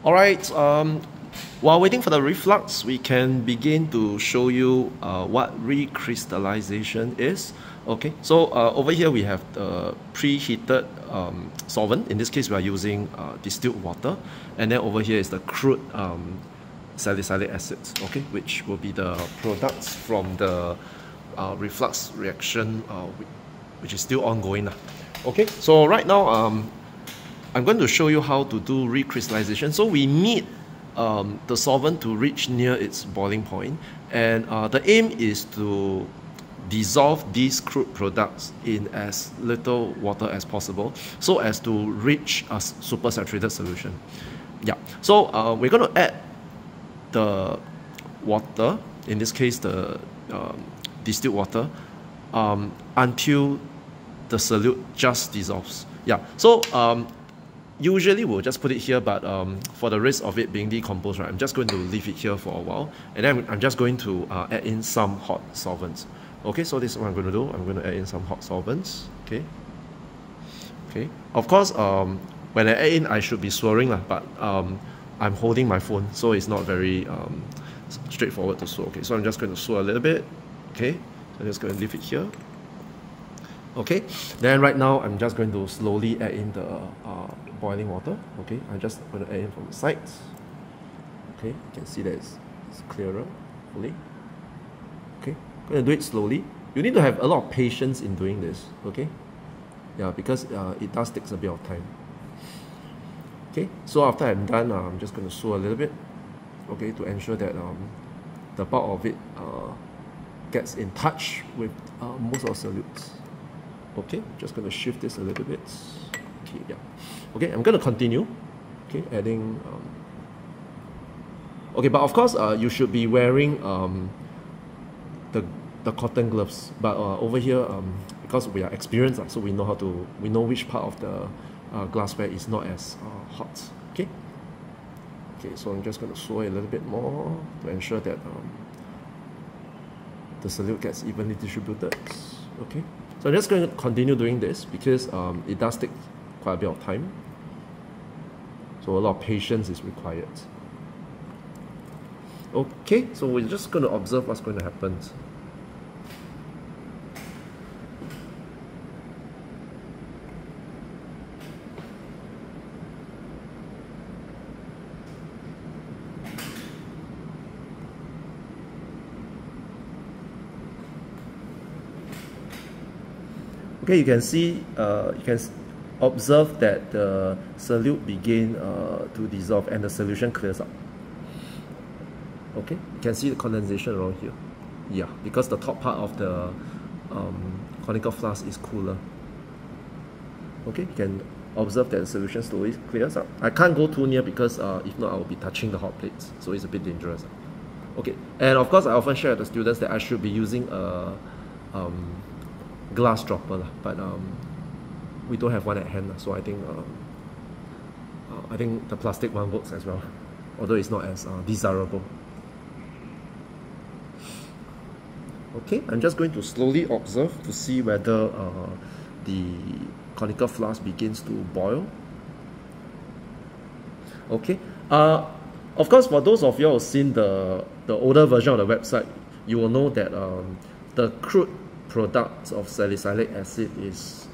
Alright, while waiting for the reflux, we can begin to show you what recrystallization is. Okay, so over here we have the preheated solvent. In this case, we are using distilled water, and then over here is the crude salicylate acids, okay, which will be the products from the reflux reaction, which is still ongoing. Okay, so right now I'm going to show you how to do recrystallization. So we need the solvent to reach near its boiling point, and the aim is to dissolve these crude products in as little water as possible so as to reach a supersaturated solution. Yeah, so we're going to add the water, in this case the distilled water, until the solute just dissolves. Yeah, so usually we'll just put it here, but for the risk of it being decomposed, right, I'm just going to leave it here for a while, and then I'm just going to add in some hot solvents. Okay, so this is what I'm going to do. I'm going to add in some hot solvents. Okay. Of course, when I add in, I should be swirling, but I'm holding my phone, so it's not very straightforward to swirl. Okay, so I'm just going to swirl a little bit. Okay, I'm just going to leave it here. Okay, then right now I'm just going to slowly add in the boiling water. Okay, I'm just going to add in from the sides. Okay, you can see that it's clearer, fully. Okay, I'm going to do it slowly. You need to have a lot of patience in doing this. Okay, yeah, because it does take a bit of time. Okay, so after I'm done, I'm just going to swirl a little bit. Okay, to ensure that the bulk of it gets in touch with most of the solutes. Okay, just going to shift this a little bit. Okay, yeah. Okay, I'm going to continue. Okay, adding. Okay, but of course, you should be wearing the cotton gloves. But over here, because we are experienced, so we know which part of the glassware is not as hot. Okay. Okay, so I'm just going to swirl a little bit more to ensure that the solute gets evenly distributed. Okay. So I'm just going to continue doing this because it does take quite a bit of time. So a lot of patience is required. Okay, so we're just going to observe what's going to happen. Okay, you can see, you can observe that the solute begin to dissolve and the solution clears up. Okay, you can see the condensation around here. Yeah, because the top part of the conical flask is cooler. Okay, you can observe that the solution slowly clears up. I can't go too near because if not I will be touching the hot plates, so it's a bit dangerous. Okay, and of course I often share with the students that I should be using a glass dropper, but we don't have one at hand, so I think the plastic one works as well, although it's not as desirable. Okay, I'm just going to slowly observe to see whether the conical flask begins to boil. Okay, of course, for those of you who have seen the older version of the website, you will know that the crude product of salicylate acid is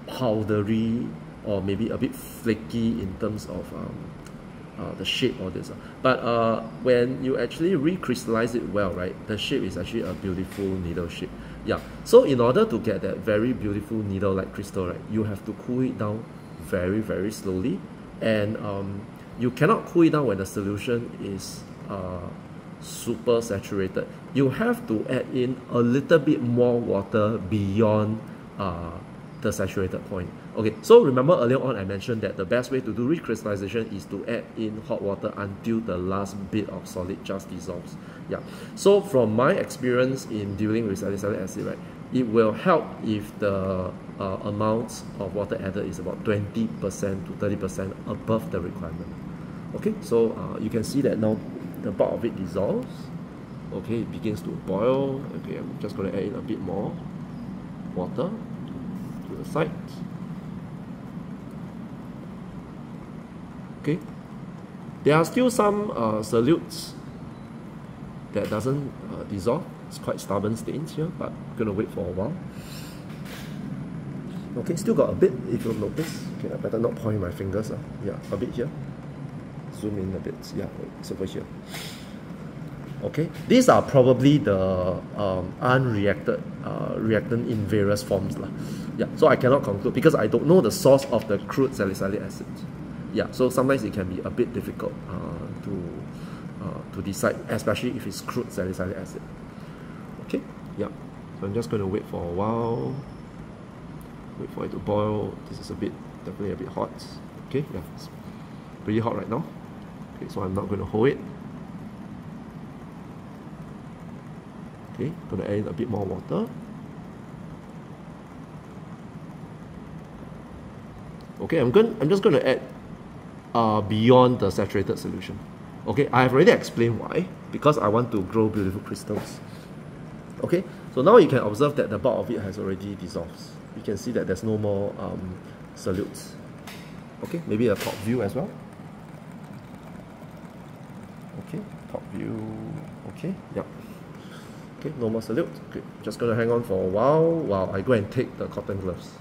powdery or maybe a bit flaky in terms of the shape or this. But when you actually recrystallize it well, right, the shape is actually a beautiful needle shape. Yeah, so in order to get that very beautiful needle-like crystal, right, you have to cool it down very, very slowly, and you cannot cool it down when the solution is super saturated. You have to add in a little bit more water beyond the saturated point. Okay, so remember earlier on I mentioned that the best way to do recrystallization is to add in hot water until the last bit of solid just dissolves. Yeah, so from my experience in dealing with salicylic acid, right, it will help if the amount of water added is about 20% to 30% above the requirement. Okay, so you can see that now the bulk of it dissolves. Okay, it begins to boil. Okay, I'm just going to add in a bit more water to the side. Okay, There are still some solutes that doesn't dissolve. It's quite stubborn stains here, but I'm gonna wait for a while. Okay, still got a bit if you'll notice. Okay, I better not point my fingers. Yeah, a bit here. Zoom in a bit. Yeah, it's over here. Okay, these are probably the unreacted reactant in various forms. Yeah, so I cannot conclude because I don't know the source of the crude salicylic acid. Yeah, so sometimes it can be a bit difficult to decide, especially if it's crude salicylic acid. Okay, yeah, so I'm just going to wait for a while, wait for it to boil. This is definitely a bit hot. Okay, yeah, it's pretty hot right now. Okay, so I'm not going to hold it. Okay, going to add in a bit more water. Okay, I'm just going to add beyond the saturated solution. Okay, I have already explained why, because I want to grow beautiful crystals. Okay, so now you can observe that the bulk of it has already dissolved. You can see that there's no more solutes. Okay, maybe a top view as well. Okay, top view. Okay, yep. Okay, no more solute. Okay, just gonna hang on for a while I go and take the cotton gloves.